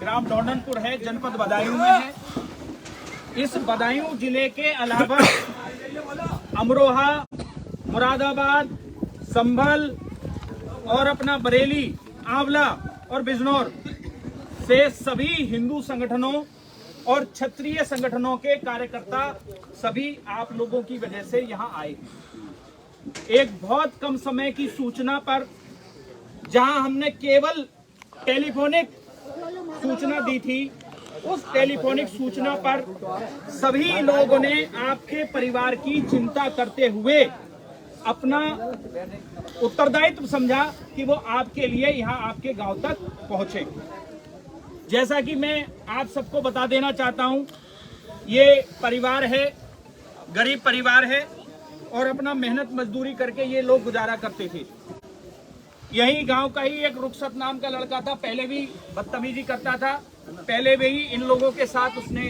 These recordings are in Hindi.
ग्राम ढोंढनपुर है, जनपद बदायूं में है। इस बदायूं जिले के अलावा अमरोहा, मुरादाबाद, संभल और अपना बरेली, आंवला और बिजनौर से सभी हिंदू संगठनों और क्षत्रिय संगठनों के कार्यकर्ता सभी आप लोगों की वजह से यहां आए। एक बहुत कम समय की सूचना पर, जहां हमने केवल टेलीफोनिक सूचना दी थी, उस टेलीफोनिक सूचना पर सभी लोगों ने आपके परिवार की चिंता करते हुए अपना उत्तरदायित्व समझा कि वो आपके लिए यहाँ आपके गांव तक पहुंचे। जैसा कि मैं आप सबको बता देना चाहता हूं, ये परिवार है, गरीब परिवार है और अपना मेहनत मजदूरी करके ये लोग गुजारा करते थे। यही गांव का ही एक रुखसत नाम का लड़का था, पहले भी बदतमीजी करता था, पहले भी इन लोगों के साथ उसने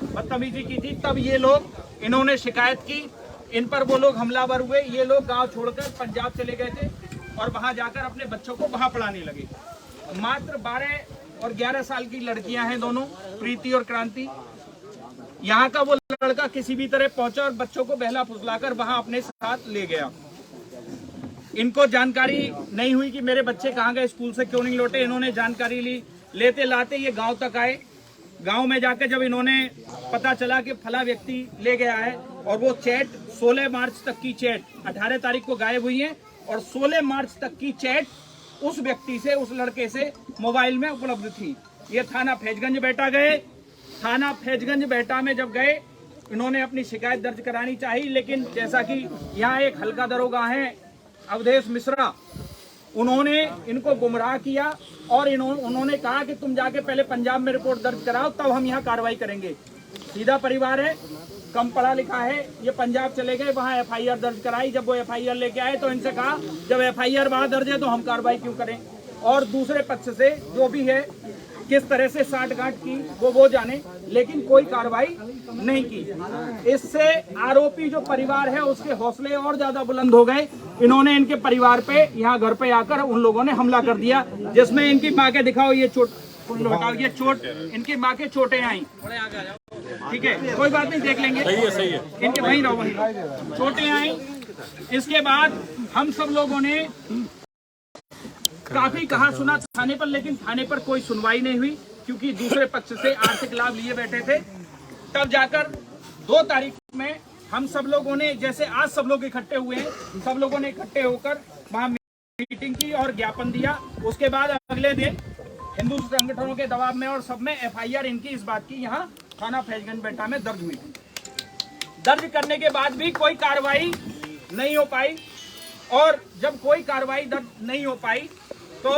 बदतमीजी की थी। तब ये लोग, इन्होंने शिकायत की, इन पर वो लोग हमलावर हुए। ये लोग गांव छोड़कर पंजाब चले गए थे और वहां जाकर अपने बच्चों को वहां पढ़ाने लगे। मात्र 12 और 11 साल की लड़कियां हैं दोनों, प्रीति और क्रांति। यहाँ का वो लड़का किसी भी तरह पहुंचा और बच्चों को बहला फुसलाकर वहां अपने साथ ले गया। इनको जानकारी नहीं हुई कि मेरे बच्चे कहाँ गए, स्कूल से क्यों नहीं लौटे। इन्होंने जानकारी ली, लेते लाते ये गांव तक आए। गांव में जाकर जब इन्होंने पता चला कि फला व्यक्ति ले गया है, और वो चैट 16 मार्च तक की चैट 18 तारीख को गायब हुई है और 16 मार्च तक की चैट उस व्यक्ति से, उस लड़के से मोबाइल में उपलब्ध थी। ये थाना फैजगंज बेटा गए। थाना फैजगंज बेटा में जब गए, इन्होंने अपनी शिकायत दर्ज करानी चाहिए, लेकिन जैसा कि यहाँ एक हल्का दरोगा है अवधेश मिश्रा, उन्होंने इनको गुमराह किया और उन्होंने कहा कि तुम जाके पहले पंजाब में रिपोर्ट दर्ज कराओ, तब हम यहाँ कार्रवाई करेंगे। सीधा परिवार है, कम पढ़ा लिखा है। ये पंजाब चले गए, वहाँ एफआईआर दर्ज कराई। जब वो एफआईआर लेके आए तो इनसे कहा जब एफआईआर वहाँ दर्ज है तो हम कार्रवाई क्यों करें। और दूसरे पक्ष से जो भी है, किस तरह से साठगांठ की वो जाने, लेकिन कोई कार्रवाई नहीं की। इससे आरोपी जो परिवार है उसके हौसले और ज्यादा बुलंद हो गए। इन्होंने इनके परिवार पे, यहाँ घर पे आकर उन लोगों ने हमला कर दिया, जिसमें इनकी माँ के दिखाओ ये चोट, ये चोट, इनकी माँ के चोटें आई। ठीक है, कोई बात नहीं, देख लेंगे। सही है। इनके वहीं रहो, वहीं चोटें आई। इसके बाद हम सब लोगों ने काफी कहा सुना थाने पर, लेकिन थाने पर कोई सुनवाई नहीं हुई, क्योंकि दूसरे पक्ष से आर्थिक लाभ लिए बैठे थे। तब जाकर 2 तारीख में हम सब लोगों ने, जैसे आज सब लोग इकट्ठे हुए हैं, सब लोगों ने इकट्ठे होकर वहां मीटिंग की और ज्ञापन दिया। उसके बाद अगले दिन हिंदू संगठनों के दबाव में और सब में एफआईआर इनकी इस बात की यहाँ थाना फैजगंज बेटा में दर्ज हुई। दर्ज करने के बाद भी कोई कार्रवाई नहीं हो पाई, और जब कोई कार्रवाई दर्ज नहीं हो पाई तो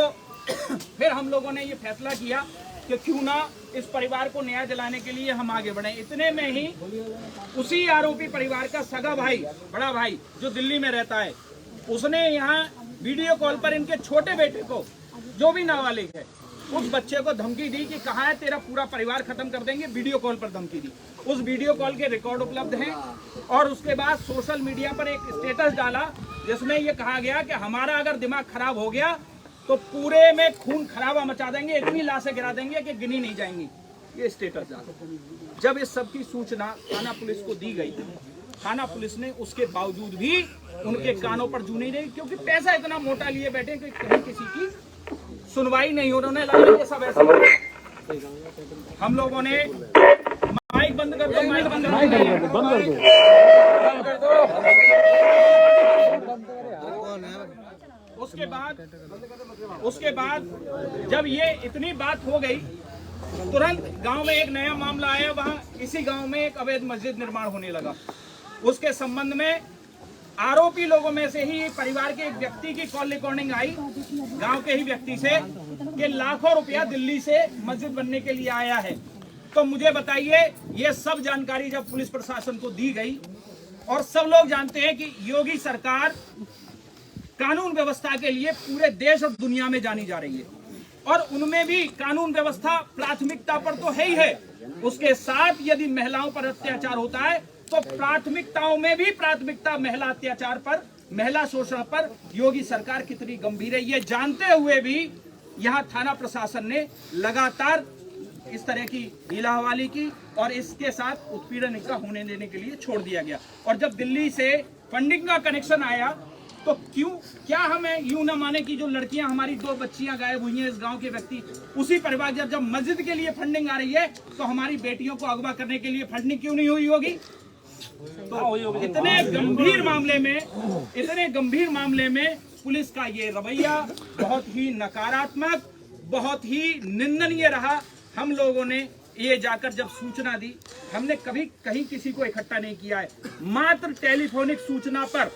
फिर हम लोगों ने ये फैसला किया कि क्यों ना इस परिवार को न्याय दिलाने के लिए हम आगे बढ़े। इतने में ही उसी आरोपी परिवार का सगा भाई, बड़ा भाई जो दिल्ली में रहता है, उसने यहाँ वीडियो कॉल पर इनके छोटे बेटे को, जो भी नाबालिग है, उस बच्चे को धमकी दी कि कहाँ है तेरा पूरा परिवार खत्म कर देंगे। वीडियो कॉल पर धमकी दी। उस वीडियो कॉल के रिकॉर्ड उपलब्ध हैं। और उसके बाद सोशल मीडिया पर एक स्टेटस डाला जिसमें ये कहा गया कि हमारा अगर दिमाग खराब हो गया तो पूरे में खून खराबा मचा देंगे, इतनी लाशें गिरा देंगे कि गिनी नहीं जाएंगी। ये स्टेटस डाला। जब इस सब की सूचना थाना पुलिस को दी गई, थाना पुलिस ने उसके बावजूद भी उनके कानों पर जू नहीं रही, क्योंकि पैसा इतना मोटा लिए बैठे कि कहीं किसी की सुनवाई नहीं हो। उन्होंने लगा कि सब ऐसे। हम लोगों ने माइक बंद कर दो, माइक बंद कर दो। उसके बाद जब ये इतनी बात हो गई, तुरंत गांव में एक नया मामला आया। वहां इसी गांव में एक अवैध मस्जिद निर्माण होने लगा। उसके संबंध में आरोपी लोगों में से ही परिवार के एक व्यक्ति की कॉल रिकॉर्डिंग आई, गांव के ही व्यक्ति से, कि लाखों रुपया दिल्ली से मस्जिद बनने के लिए आया है। तो मुझे बताइए, ये सब जानकारी जब पुलिस प्रशासन को दी गई, और सब लोग जानते हैं कि योगी सरकार कानून व्यवस्था के लिए पूरे देश और दुनिया में जानी जा रही है, और उनमें भी कानून व्यवस्था प्राथमिकता पर तो है ही है, उसके साथ यदि महिलाओं पर अत्याचार होता है तो प्राथमिकताओं में भी प्राथमिकता महिला अत्याचार पर, महिला शोषण पर योगी सरकार कितनी गंभीर है, ये जानते हुए भी यहाँ थाना प्रशासन ने लगातार इस तरह की हीलाहवाली की और इसके साथ उत्पीड़न का होने देने के लिए छोड़ दिया गया। और जब दिल्ली से फंडिंग का कनेक्शन आया तो क्या हमें यूं न माने कि जो लड़कियां हमारी 2 बच्चियां गायब हुई हैं इस गांव के व्यक्ति, उसी परिवार जब मस्जिद के लिए फंडिंग आ रही है तो हमारी बेटियों को अगवा करने के लिए फंडिंग क्यों नहीं हुई होगी? तो इतने गंभीर मामले में पुलिस का ये रवैया बहुत ही नकारात्मक, बहुत ही निंदनीय रहा। हम लोगों ने ये जाकर जब सूचना दी, हमने कभी कहीं किसी को इकट्ठा नहीं किया है, मात्र टेलीफोनिक सूचना पर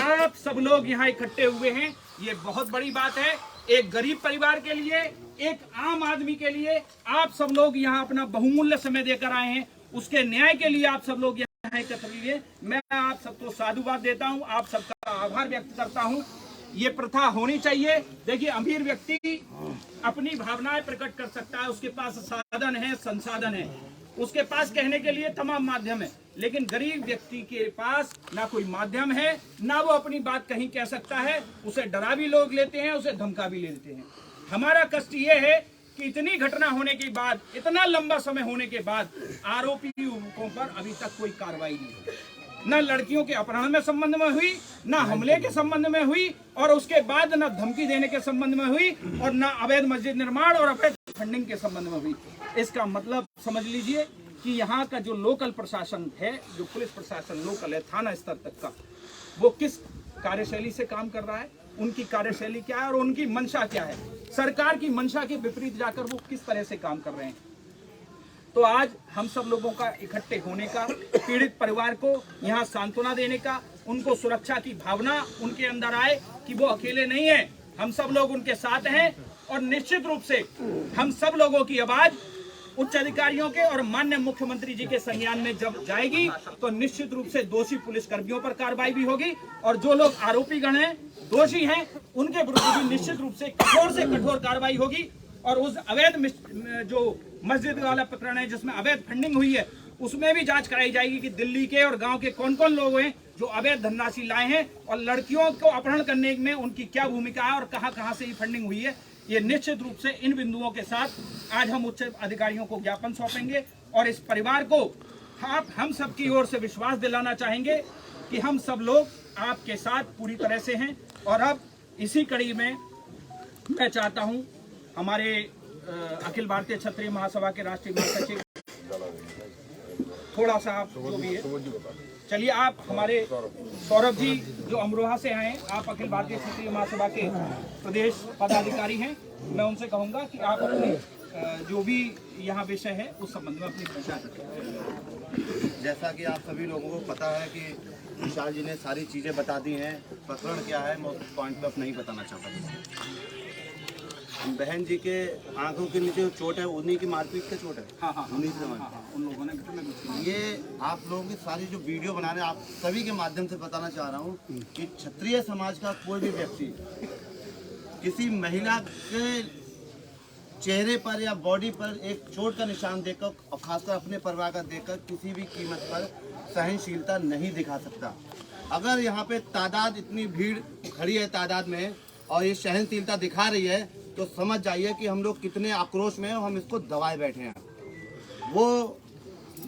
आप सब लोग यहाँ इकट्ठे हुए हैं। ये बहुत बड़ी बात है। एक गरीब परिवार के लिए, एक आम आदमी के लिए आप सब लोग यहाँ अपना बहुमूल्य समय देकर आए हैं। उसके न्याय के लिए आप सब लोग यहाँ एकत्र हुए। मैं आप सबको साधुवाद देता हूँ, आप सबका आभार व्यक्त करता हूँ। ये प्रथा होनी चाहिए। देखिए, अमीर व्यक्ति अपनी भावनाएं प्रकट कर सकता है, उसके पास साधन है, संसाधन है, उसके पास कहने के लिए तमाम माध्यम है, लेकिन गरीब व्यक्ति के पास ना कोई माध्यम है, ना वो अपनी बात कहीं कह सकता है। उसे डरा भी लोग लेते हैं, उसे धमका भी लेते हैं। हमारा कष्ट ये है कि इतनी घटना होने के बाद, इतना लंबा समय होने के बाद आरोपी युवकों पर अभी तक कोई कार्रवाई नहीं हुई। न लड़कियों के अपहरण में संबंध में हुई, न हमले के संबंध में हुई, और उसके बाद न धमकी देने के संबंध में हुई, और न अवैध मस्जिद निर्माण और अवैध फंडिंग के संबंध में हुई। इसका मतलब समझ लीजिए कि यहाँ का जो लोकल प्रशासन है, जो पुलिस प्रशासन लोकल है, थाना स्तर तक का, वो किस कार्यशैली से काम कर रहा है, उनकी कार्यशैली क्या है और उनकी मंशा क्या है, सरकार की मंशा के विपरीत जाकर वो किस तरह से काम कर रहे हैं। तो आज हम सब लोगों का इकट्ठे होने का, पीड़ित परिवार को यहाँ सांत्वना देने का, उनको सुरक्षा की भावना उनके अंदर आए कि वो अकेले नहीं है, हम सब लोग उनके साथ हैं। और निश्चित रूप से हम सब लोगों की आवाज उच्च अधिकारियों के और माननीय मुख्यमंत्री जी के संज्ञान में जब जाएगी तो निश्चित रूप से दोषी पुलिस कर्मियों पर कार्रवाई भी होगी, और जो लोग आरोपी गण हैं, दोषी हैं, उनके विरुद्ध भी निश्चित रूप से कठोर कार्रवाई होगी। और उस अवैध जो मस्जिद वाला प्रकरण है जिसमें अवैध फंडिंग हुई है, उसमें भी जांच कराई जाएगी कि दिल्ली के और गांव के कौन कौन लोग हैं जो अवैध धनराशि लाए हैं, और लड़कियों को अपहरण करने में उनकी क्या भूमिका है और कहां से ये फंडिंग हुई है। ये निश्चित रूप से इन बिंदुओं के साथ आज हम उच्च अधिकारियों को ज्ञापन सौंपेंगे, और इस परिवार को हम सबकी ओर से विश्वास दिलाना चाहेंगे कि हम सब लोग आपके साथ पूरी तरह से हैं। और अब इसी कड़ी में मैं चाहता हूं हमारे अखिल भारतीय क्षत्रिय महासभा के राष्ट्रीय महासचिव, थोड़ा सा आप जो भी है, चलिए आप हमारे सौरभ जी जो अमरोहा से आए, आप अखिल भारतीय क्षत्रिय महासभा के प्रदेश पदाधिकारी हैं, मैं उनसे कहूंगा कि आप अपने जो भी यहाँ विषय है उस संबंध में अपनी पहचान रखें। जैसा कि आप सभी लोगों को पता है कि विशाल जी ने सारी चीज़ें बता दी हैं, प्रकरण क्या है मैं उस पॉइंट पर अब नहीं बताना चाहता। बहन जी के आंखों के नीचे जो चोट है उन्हीं की मारपीट का चोट है। हाँ, उन्हीं से उन लोगों ने ये आप लोगों की सारी जो वीडियो बना रहे हैं, आप सभी के माध्यम से बताना चाह रहा हूँ कि क्षत्रिय समाज का कोई भी व्यक्ति किसी महिला के चेहरे पर या बॉडी पर एक चोट का निशान देकर, और खासकर अपने परिवार का देखकर, किसी भी कीमत पर सहनशीलता नहीं दिखा सकता। अगर यहाँ पे तादाद, इतनी भीड़ खड़ी है तादाद में, और ये सहनशीलता दिखा रही है, तो समझ जाइए कि हम लोग कितने आक्रोश में हैं और हम इसको दबाए बैठे हैं। वो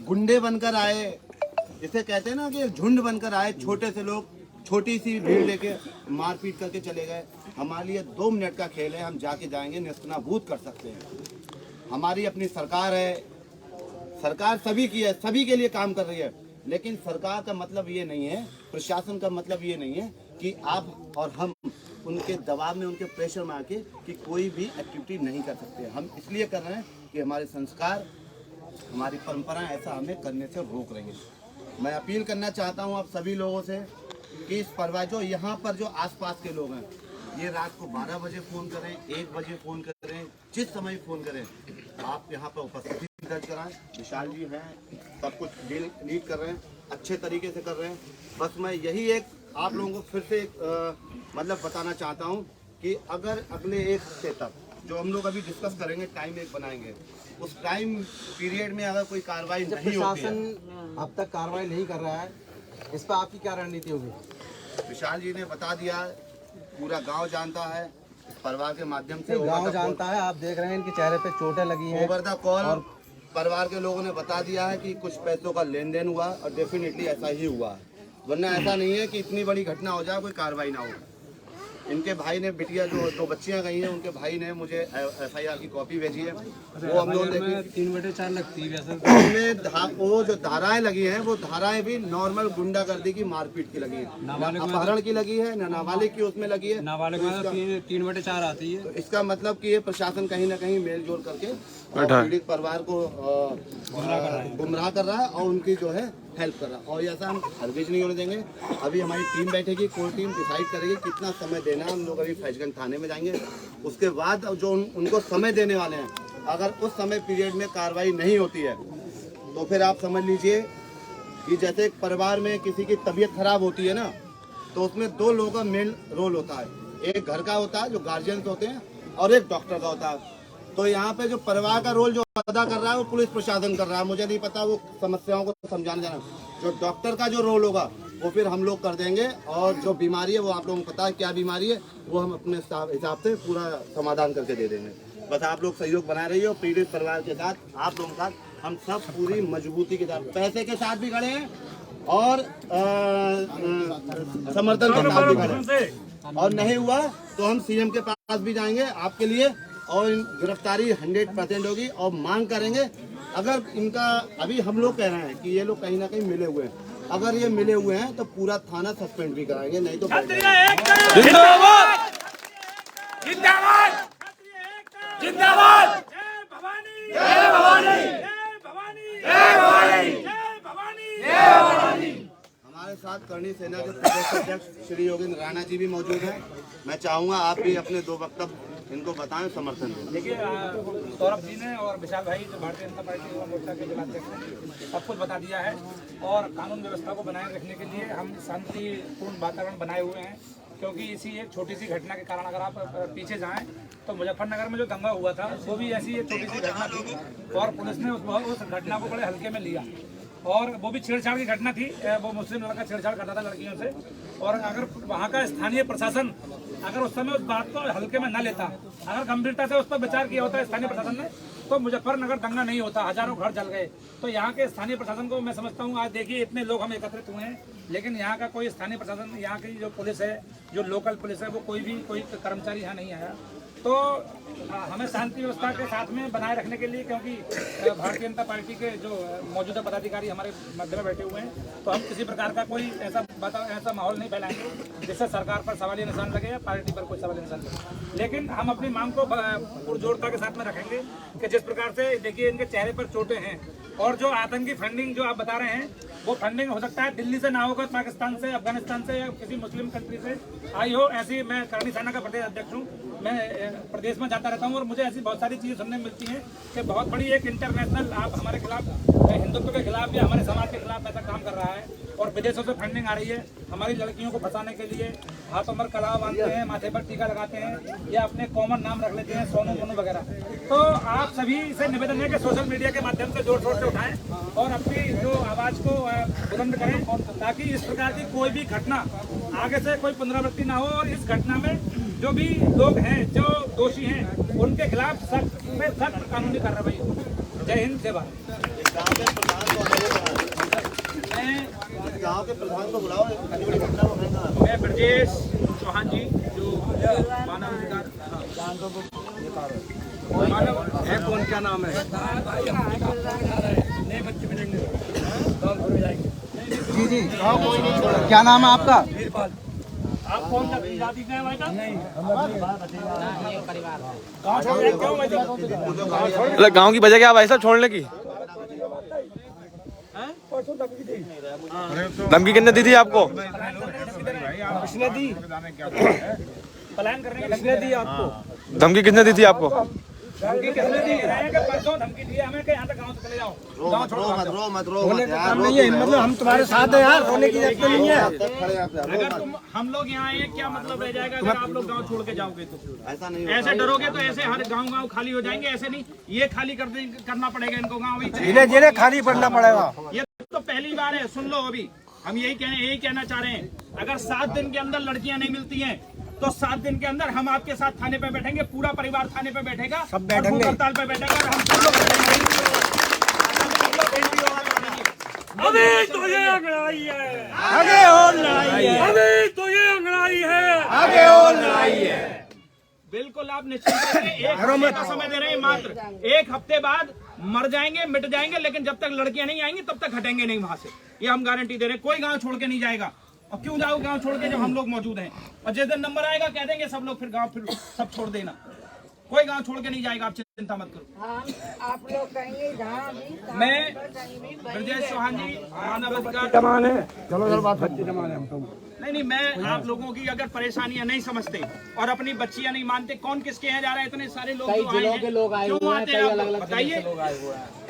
गुंडे बनकर आए, इसे कहते हैं ना कि झुंड बनकर आए, छोटे से लोग छोटी सी भीड़ लेके मारपीट करके चले गए। हमारे लिए 2 मिनट का खेल है, हम जाके जाएंगे, नेस्तनाबूद कर सकते हैं। हमारी अपनी सरकार है, सरकार सभी की है, सभी के लिए काम कर रही है, लेकिन सरकार का मतलब ये नहीं है, प्रशासन का मतलब ये नहीं है कि आप और हम उनके दबाव में, उनके प्रेशर में आके कि कोई भी एक्टिविटी नहीं कर सकते। हम इसलिए कर रहे हैं कि हमारे संस्कार, हमारी परंपरा ऐसा हमें करने से रोक रही है। मैं अपील करना चाहता हूं आप सभी लोगों से कि इस परिवार, जो यहाँ पर जो आसपास के लोग हैं, ये रात को 12 बजे फ़ोन करें, 1 बजे फ़ोन करें, जिस समय फ़ोन करें, आप यहाँ पर उपस्थिति दर्ज कराएं। विशाल जी हैं, सब कुछ डील लीड कर रहे हैं, अच्छे तरीके से कर रहे हैं। बस मैं यही एक आप लोगों को फिर से मतलब बताना चाहता हूं कि अगर अगले 1 हफ्ते तक जो हम लोग अभी डिस्कस करेंगे, टाइम एक बनाएंगे, उस टाइम पीरियड में अगर कोई कार्रवाई नहीं होती है, प्रशासन अब तक कार्रवाई नहीं कर रहा है, इस पर आपकी क्या रणनीति होगी? विशाल जी ने बता दिया, पूरा गांव जानता है, परिवार के माध्यम से गांव जानता है, आप देख रहे हैं इनके चेहरे पे चोटें लगी हैं। ओवर द कॉल परिवार के लोगों ने बता दिया है कि कुछ पैसों का लेन देन हुआ और डेफिनेटली ऐसा ही हुआ है, वरना ऐसा नहीं है कि इतनी बड़ी घटना हो जाए कोई कार्रवाई ना हो। इनके भाई ने, बिटिया जो 2 बच्चियां गई हैं, उनके भाई ने मुझे FIR की कॉपी भेजी है, वो हम लोग देखिए 3/4 लगती है वैसे। उसमें वो जो धाराएं लगी हैं वो धाराएं भी नॉर्मल गुंडागर्दी की, मारपीट की लगी है, ना अपहरण की लगी है, ना नाबालिग की उसमें लगी है। नाबालिग में 3/4 आती है। तो इसका मतलब कि ये प्रशासन कहीं ना कहीं मेल जोल करके पीड़ित परिवार को गुमराह कर रहा है और उनकी जो है हेल्प कर रहा है, और ऐसा हम हरगिज नहीं होने देंगे। अभी हमारी टीम बैठेगी, कोर टीम डिसाइड करेगी कितना समय देना है। हम लोग अभी फैजगंज थाने में जाएंगे, उसके बाद जो उनको समय देने वाले हैं, अगर उस समय पीरियड में कार्रवाई नहीं होती है तो फिर आप समझ लीजिए कि जैसे एक परिवार में किसी की तबीयत खराब होती है ना, तो उसमें 2 लोगों का मेन रोल होता है, एक घर का होता है जो गार्जियंस होते हैं और एक डॉक्टर का होता है। तो यहाँ पे जो परिवार का रोल जो अदा कर रहा है वो पुलिस प्रशासन कर रहा है, मुझे नहीं पता वो समस्याओं को समझाने जाना। जो डॉक्टर का जो रोल होगा वो फिर हम लोग कर देंगे, और जो बीमारी है वो आप लोगों को पता है क्या बीमारी है, वो हम अपने हिसाब से पूरा समाधान करके दे देंगे। बस आप लोग सहयोग बनाए रहिए, और पीड़ित परिवार के साथ, आप लोगों के साथ हम सब पूरी मजबूती के साथ, पैसे के साथ भी खड़े हैं और समर्थन के साथ भी खड़े हैं, और नहीं हुआ तो हम CM के पास भी जाएंगे आपके लिए, और गिरफ्तारी 100% होगी, और मांग करेंगे। अगर इनका, अभी हम लोग कह रहे हैं कि ये लोग कहीं ना कहीं मिले हुए हैं, अगर ये मिले हुए हैं तो पूरा थाना सस्पेंड भी कराएंगे, नहीं तो जिंदाबाद जिंदाबाद जिंदाबाद। जय भवानी जय भवानी जय भवानी जय भवानी जय भवानी जय भवानी। हमारे साथ करणी सेना के प्रदेश अध्यक्ष श्री योगेंद्र राणा जी भी मौजूद हैं। मैं चाहूँगा आप भी अपने 2 वक्तव्य इनको बताएं, समर्थन दें। देखिए, सौरभ जी ने और विशाल भाई जो भारतीय जनता पार्टी युवा मोर्चा के जिलाध्यक्ष हैं, सब कुछ बता दिया है, और कानून व्यवस्था को बनाए रखने के लिए हम शांतिपूर्ण वातावरण बनाए हुए हैं। क्योंकि इसी एक छोटी सी घटना के कारण अगर आप पीछे जाएं तो मुजफ्फरनगर में जो दंगा हुआ था वो भी ऐसी एक छोटी सी घटना थी, और पुलिस ने उस घटना को बड़े हल्के में लिया, और वो भी छेड़छाड़ की घटना थी। वो मुस्लिम लड़का छेड़छाड़ करता था लड़कियों से, और अगर वहाँ का स्थानीय प्रशासन अगर उस समय उस बात को हल्के में न लेता, अगर गंभीरता से उस पर विचार किया होता स्थानीय प्रशासन ने, तो मुजफ्फरनगर दंगा नहीं होता, हजारों घर जल गए। तो यहाँ के स्थानीय प्रशासन को मैं समझता हूँ, आज देखिए इतने लोग हम एकत्रित हुए हैं, लेकिन यहाँ का कोई स्थानीय प्रशासन, यहाँ की जो पुलिस है, जो लोकल पुलिस है, वो कोई कर्मचारी यहाँ नहीं आया। तो हमें शांति व्यवस्था के साथ में बनाए रखने के लिए, क्योंकि भारतीय जनता पार्टी के जो मौजूदा पदाधिकारी हमारे मध्य में बैठे हुए हैं, तो हम किसी प्रकार का कोई ऐसा माहौल नहीं फैलाएंगे जिससे सरकार पर सवालिया निशान लगे या पार्टी पर कोई सवालिया निशान लगे। लेकिन हम अपनी मांग को पुरजोरता के साथ में रखेंगे कि जिस प्रकार से देखिए इनके चेहरे पर चोटें हैं, और जो आतंकी फंडिंग जो आप बता रहे हैं, वो फंडिंग हो सकता है दिल्ली से ना होकर पाकिस्तान से, अफगानिस्तान से, या किसी मुस्लिम कंट्री से आई हो। ऐसी, मैं करणी सेना का प्रदेश अध्यक्ष हूँ, मैं प्रदेश में जाता रहता हूँ, और मुझे ऐसी बहुत सारी चीज़ें सुनने मिलती हैं कि बहुत बड़ी एक इंटरनेशनल आप हमारे खिलाफ, हिंदुत्व के खिलाफ या हमारे समाज के खिलाफ ऐसा काम कर रहा है, और विदेशों से फंडिंग आ रही है हमारी लड़कियों को फंसाने के लिए। हाथों पर कलावा बांधते हैं, माथे पर टीका लगाते हैं, या अपने कॉमन नाम रख लेते हैं, सोनू मोनू वगैरह। तो आप सभी से निवेदन है कि सोशल मीडिया के माध्यम से जोर शोर से उठाएं और अपनी जो आवाज़ को बुलंद करें, ताकि इस प्रकार की कोई भी घटना आगे से कोई पुनरावृत्ति ना हो, और इस घटना में जो भी लोग हैं, जो दोषी हैं, उनके खिलाफ सख्त में सख्त कानूनी कार्रवाई हो। जय हिंद, जय भारत। गाँव के प्रधान को बुलाओ, मैं ब्रजेश चौहान जी, जो मानव अधिकार मानव है, कौन, क्या नाम है? नए बच्चे मिलेंगे, जी जी, क्या नाम है आपका? आप कौन सा जाति का है भाई? नहीं, गाँव छोड़ रहे क्यों? मतलब गांव की वजह क्या भाई साहब छोड़ने की? धमकी किसने दी थी आपको? किसने दी? प्लान करने की किसने दी आपको? धमकी किसने दी थी आपको? धमकी किसने दी? परसों धमकी दी हमें कि यहाँ तक गाँव से चले जाओ। मतलब हम तुम्हारे साथ हैं यार, रोने की जरूरत नहीं है। अगर हम लोग यहाँ आए, क्या मतलब रह जाएगा अगर आप लोग गांव छोड़ के जाओगे तो? ऐसा नहीं, ऐसे डरोगे तो ऐसे हर गांव खाली हो जाएंगे। ऐसे नहीं, ये खाली करना पड़ेगा इनको गाँव। धीरे खाली पड़ना पड़ेगा। ये तो पहली बार है, सुन लो। अभी हम यही कहना चाह रहे हैं, अगर 7 दिन के अंदर लड़कियां नहीं मिलती हैं तो 7 दिन के अंदर हम आपके साथ थाने पे बैठेंगे, पूरा परिवार थाने पे बैठेगा, सब बैठेंगे। और भूख हड़ताल पे बैठेगा और हम सब लोग बैठेंगे। अभी तो ये अंगड़ाई है, आगे और लड़ाई है, अभी तो ये अंगड़ाई है। आगे और लड़ाई है। बिल्कुल आप निश्चित रहिए, 1 हफ्ते का समय दे रहे हैं मात्र। 1 हफ्ते बाद मर जाएंगे, मिट जाएंगे, लेकिन जब तक लड़कियां नहीं आएंगी तब तक हटेंगे नहीं वहां से, ये हम गारंटी दे रहे हैं। कोई गांव छोड़ के नहीं जाएगा। और क्यों जाओ गांव छोड़ के जब हम लोग मौजूद हैं? और जिस दिन नंबर आएगा कह देंगे सब लोग फिर गांव फिर सब छोड़ देना। कोई गांव छोड़ के नहीं जाएगा, आप चिंता मत करो। आप लोग कहेंगे जहाँ भी मैं ब्रजेश चौहान जी, मानव अधिकार नहीं, मैं आप लोगों की अगर परेशानियां नहीं समझते और अपनी बच्चियां नहीं मानते, कौन किसके यहाँ जा रहा है? इतने सारे लोग जो आए हैं, क्यों आते हैं आप बताइए।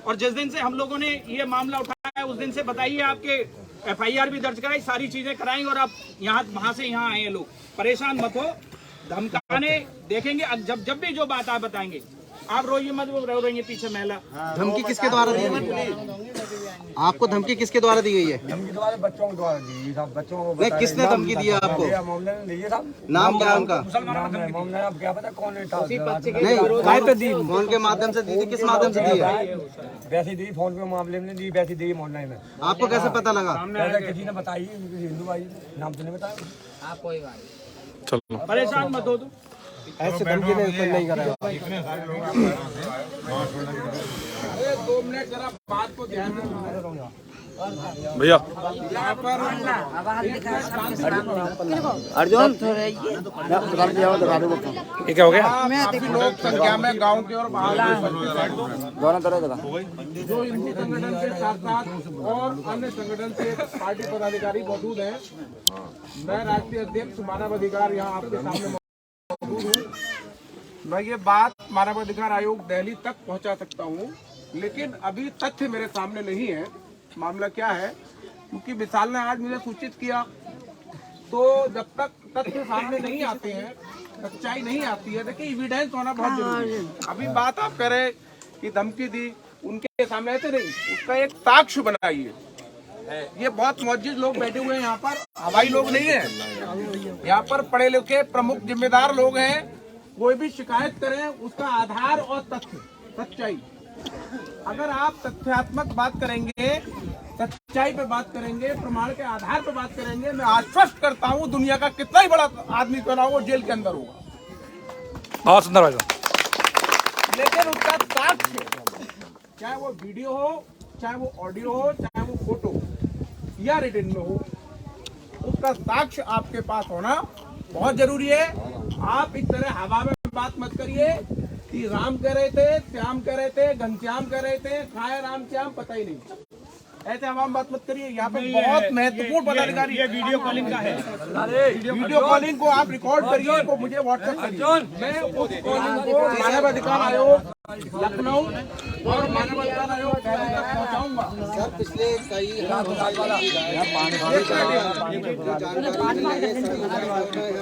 और जिस दिन से हम लोगों ने ये मामला उठाया है उस दिन से बताइए, आपके FIR भी दर्ज कराई, सारी चीजें कराई, और आप यहाँ वहां से यहाँ आए हैं लोग। परेशान मत हो, धमकाने देखेंगे। जब भी जो बात आप बताएंगे, आप रोइए मत, वो रो रही है पीछे महिला। धमकी किसके द्वारा दी है? आपको धमकी किसके द्वारा दी गई है? धमकी द्वारा बच्चों के द्वारा दी, सब बच्चों को नहीं, किसने धमकी दी है आपको? मामले में लीजिए साहब, नाम क्या है उनका? नाम है मामले, अब क्या पता कौन है नहीं, काय पे दी? फोन के माध्यम से दी थी, किस माध्यम से दी है? वैसी दी, फोन पे मामले में दी, वैसी दी ऑनलाइन में। आपको कैसे पता लगा? किसी ने बताई, हिंदू भाई नाम तो नहीं बताया। चलो परेशान मत हो तुम। ऐसे धमकी नहीं करेगा। भैया अर्जुन ये क्या हो गया? काफी लोग संख्या में गांव के और बाहर दोनों तरह का जो हिंदू संगठन के साथ साथ और अन्य संगठन से पार्टी पदाधिकारी मौजूद हैं। मैं राष्ट्रीय अध्यक्ष मानव अधिकार यहाँ आपके सामने मौजूद हूँ। मैं ये बात मानव अधिकार आयोग दिल्ली तक पहुँचा सकता हूँ, लेकिन अभी तथ्य मेरे सामने नहीं है। मामला क्या है, क्योंकि विशाल ने आज मुझे सूचित किया, तो जब तक तथ्य सामने नहीं आते हैं, सच्चाई नहीं आती है, देखिए एविडेंस होना बहुत जरूरी है। अभी बात आप कह रहे कि धमकी दी, उनके सामने ऐसे नहीं, उसका एक साक्ष्य बनाइए। ये बहुत मौजूद लोग बैठे हुए हैं यहाँ पर, हवाई लोग नहीं है, यहाँ पर पढ़े लिखे प्रमुख जिम्मेदार लोग हैं। कोई भी शिकायत करें, उसका आधार और तथ्य, सच्चाई। अगर आप तथ्यात्मक बात करेंगे, सच्चाई पे बात करेंगे, प्रमाण के आधार पे बात करेंगे, मैं आश्वस्त करता हूँ दुनिया का कितना ही बड़ा आदमी क्यों ना हो, जेल के अंदर होगा। बहुत सुंदर भाई। लेकिन उसका साक्ष्य, चाहे वो वीडियो हो, चाहे वो ऑडियो हो, चाहे वो फोटो या रिटन में हो, उसका साक्ष्य आपके पास होना बहुत जरूरी है। आप इस तरह हवा में बात मत करिए कि राम कह रहे थे, श्याम कह रहे थे, घनश्याम कह रहे थे, खाए राम श्याम, पता ही नहीं। ऐसे हवा में बात मत करिए। यहाँ पे बहुत महत्वपूर्ण पदाधिकारी, ये वीडियो कॉलिंग का है, वीडियो कॉलिंग को आप रिकॉर्ड करिए, को मुझे व्हाट्सएप करिए। मैं उस कॉलिंग को मानव अधिकार आयोग लखनऊ और मानव अधिकार आयोग दिल्ली तक पहुँचाऊंगा। सर, पिछले कई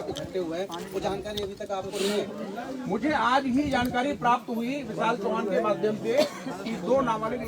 इकट्ठे हुए हैं, वो जानकारी अभी तक आपको नहीं है? मुझे आज ही जानकारी प्राप्त हुई विशाल चौहान के माध्यम से कि 2 नाबालिग